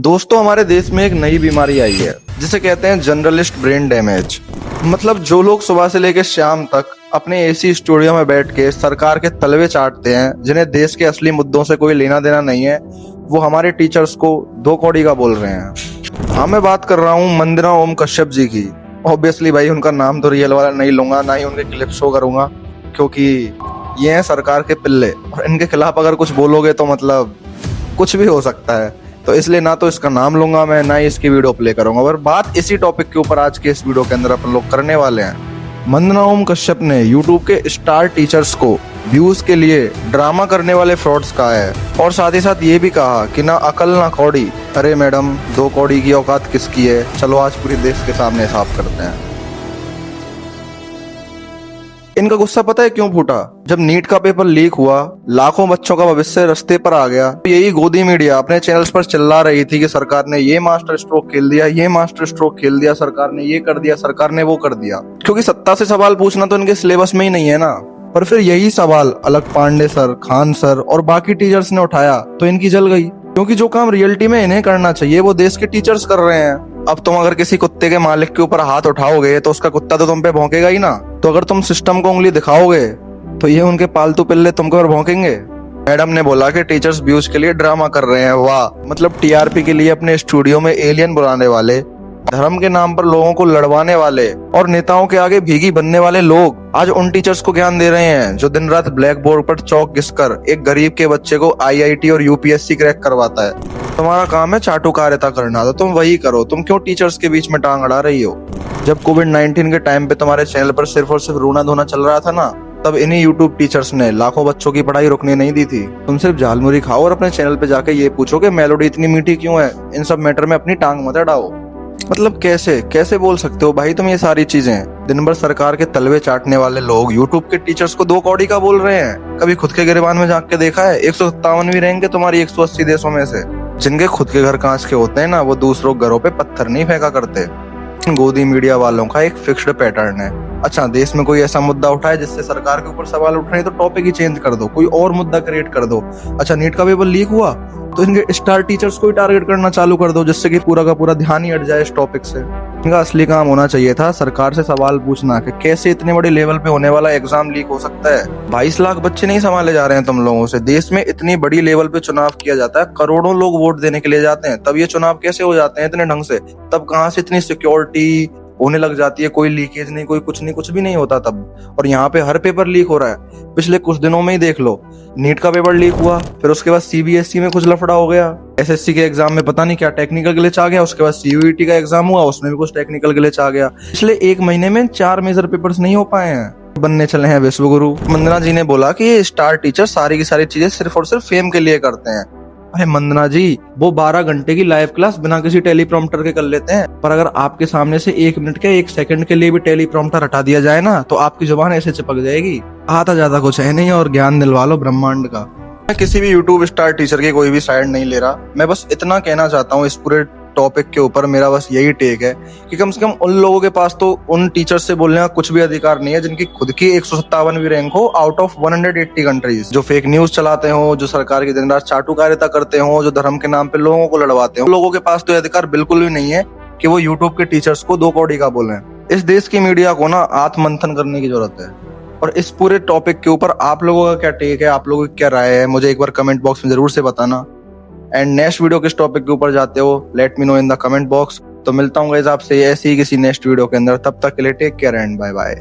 दोस्तों, हमारे देश में एक नई बीमारी आई है जिसे कहते हैं जनरलिस्ट ब्रेन डैमेज। मतलब जो लोग सुबह से लेकर शाम तक अपने एसी स्टूडियो में बैठ के सरकार के तलवे चाटते हैं, जिन्हें देश के असली मुद्दों से कोई लेना देना नहीं है, वो हमारे टीचर्स को दो कौड़ी का बोल रहे हैं। हाँ, मैं बात कर रहा हूँ मंदना ओम कश्यप जी की। ऑब्वियसली भाई, उनका नाम तो रियल वाला नहीं लूंगा, ना ही उनके क्लिप शो करूंगा, क्योंकि ये हैं सरकार के पिल्ले और इनके खिलाफ अगर कुछ बोलोगे तो मतलब कुछ भी हो सकता है। तो इसलिए ना तो इसका नाम लूंगा मैं, ना ही इसकी वीडियो प्ले करूंगा। और बात इसी टॉपिक के ऊपर आज के इस वीडियो के अंदर अपन लोग करने वाले हैं। मंदना ओम कश्यप ने यूट्यूब के स्टार टीचर्स को व्यूज के लिए ड्रामा करने वाले फ्रॉड्स कहा है, और साथ ही साथ ये भी कहा कि ना अकल ना कौड़ी। अरे मैडम, दो कौड़ी की औकात किसकी है? चलो आज पूरे देश के सामने साफ करते हैं। इनका गुस्सा पता है क्यों फूटा? जब नीट का पेपर लीक हुआ, लाखों बच्चों का भविष्य रास्ते पर आ गया, तो यही गोदी मीडिया अपने चैनल्स पर चिल्ला रही थी कि सरकार ने ये मास्टर स्ट्रोक खेल दिया, ये मास्टर स्ट्रोक खेल दिया, सरकार ने ये कर दिया, सरकार ने वो कर दिया। क्योंकि सत्ता से सवाल पूछना तो इनके सिलेबस में ही नहीं है ना। पर फिर यही सवाल अलग पांडे सर, खान सर और बाकी टीचर्स ने उठाया तो इनकी जल गई। क्योंकि जो काम रियलिटी में इन्हें करना चाहिए वो देश के टीचर्स कर रहे हैं। अब तुम अगर किसी कुत्ते के मालिक के ऊपर हाथ उठाओगे तो उसका कुत्ता तो तुम पे भौंकेगा ही ना। तो अगर तुम सिस्टम को उंगली दिखाओगे तो ये उनके पालतू पिल्ले तुमको और भौंकेंगे। मैडम ने बोला कि टीचर्स व्यूज के लिए ड्रामा कर रहे हैं। वाह! मतलब टीआरपी के लिए अपने स्टूडियो में एलियन बुलाने वाले, धर्म के नाम पर लोगों को लड़वाने वाले और नेताओं के आगे भीगी बनने वाले लोग आज उन टीचर्स को ज्ञान दे रहे हैं जो दिन रात ब्लैक बोर्ड पर चौक घिसकर एक गरीब के बच्चे को आईआईटी और यूपीएससी क्रैक करवाता है। तुम्हारा काम है चाटुकारिता करना, तो तुम वही करो। तुम क्यों टीचर्स के बीच में टांग अड़ा रही हो? जब कोविड-19 के टाइम पे तुम्हारे चैनल पर सिर्फ और सिर्फ रोना धोना चल रहा था ना, तब इन्हीं यूट्यूब टीचर्स ने लाखों बच्चों की पढ़ाई रुकने नहीं दी थी। तुम सिर्फ झालमुरी खाओ और अपने चैनल पे जाके ये पूछो कि मेलोडी इतनी मीठी क्यों है। इन सब मैटर में अपनी टांग मत अड़ाओ। मतलब कैसे कैसे बोल सकते हो भाई तुम ये सारी चीजें? दिन भर सरकार के तलवे चाटने वाले लोग यूट्यूब के टीचर्स को दो कौड़ी का बोल रहे हैं। कभी खुद के गिरबान में झांक के देखा है? 157वीं रैंक है तुम्हारी 180 देशों में से। जिनके खुद के घर कांच के होते हैं ना, वो दूसरों घरों पे पत्थर नहीं फेंका करते। गोदी मीडिया वालों का एक फिक्स्ड पैटर्न है। अच्छा, देश में कोई ऐसा मुद्दा उठाए जिससे सरकार के ऊपर सवाल उठ रहे हैं तो टॉपिक ही चेंज कर दो, कोई और मुद्दा क्रिएट कर दो। अच्छा, नीट का पेपर लीक हुआ तो इनके स्टार टीचर्स को ही टारगेट करना चालू कर दो, जिससे कि पूरा का पूरा ध्यान ही हट जाए इस टॉपिक से। इनका असली काम होना चाहिए था सरकार से सवाल पूछना कि कैसे इतने बड़े लेवल पे होने वाला एग्जाम लीक हो सकता है। 22 लाख बच्चे नहीं संभाले जा रहे हैं तुम लोगों से। देश में इतनी बड़ी लेवल पे चुनाव किया जाता है, करोड़ों लोग वोट देने के लिए जाते हैं, तब ये चुनाव कैसे हो जाते हैं इतने ढंग से? तब कहाँ से इतनी सिक्योरिटी होने लग जाती है? कोई लीकेज नहीं, कोई कुछ नहीं, कुछ भी नहीं होता तब। और यहाँ पे हर पेपर लीक हो रहा है। पिछले कुछ दिनों में ही देख लो, नीट का पेपर लीक हुआ, फिर उसके बाद सीबीएसई में कुछ लफड़ा हो गया, एसएससी के एग्जाम में पता नहीं क्या टेक्निकल ग्लिच आ गया, उसके बाद सीयूईटी का एग्जाम हुआ, उसमें भी कुछ टेक्निकल ग्लिच आ गया। पिछले एक महीने में 4 मेजर पेपर्स नहीं हो पाए हैं। बनने चले हैं विश्वगुरु। मंदना जी ने बोला कि ये स्टार टीचर सारी की सारी चीजें सिर्फ और सिर्फ फेम के लिए करते हैं। अरे मंदना जी, वो 12 घंटे की लाइव क्लास बिना किसी टेलीप्रॉम्प्टर के कर लेते हैं, पर अगर आपके सामने से 1 मिनट के 1 सेकंड के लिए भी टेलीप्रॉम्प्टर हटा दिया जाए ना, तो आपकी जुबान ऐसे चिपक जाएगी। आता ज्यादा कुछ है नहीं और ज्ञान दिलवा लो ब्रह्मांड का। मैं किसी भी यूट्यूब स्टार टीचर की कोई भी साइड नहीं ले रहा। मैं बस इतना कहना चाहता हूँ, इस पूरे टॉपिक के ऊपर मेरा बस यही टेक है कि कम से कम उन लोगों के पास तो उन टीचर्स से बोलने का कुछ भी अधिकार नहीं है जिनकी खुद की 157वीं रैंक हो आउट ऑफ 180 कंट्रीज। जो फेक न्यूज चलाते हो, जो सरकार की दिन रात चाटुकारिता करते हो, जो धर्म के नाम पे लोगों को लड़वाते हो, लोगों के पास तो अधिकार बिल्कुल भी नहीं है कि वो यूट्यूब के टीचर्स को दो कौड़ी का बोले। इस देश की मीडिया को ना आत्ममंथन करने की जरूरत है। और इस पूरे टॉपिक के ऊपर आप लोगों का क्या टेक है, आप लोगों की क्या राय है, मुझे एक बार कमेंट बॉक्स में जरूर से बताना। एंड नेक्स्ट वीडियो किस टॉपिक के ऊपर जाते हो, let me know in the comment box. तो मिलता हूँ गाइस आपसे ऐसी ही किसी नेक्स्ट वीडियो के अंदर। तब तक के लिए take care and bye bye.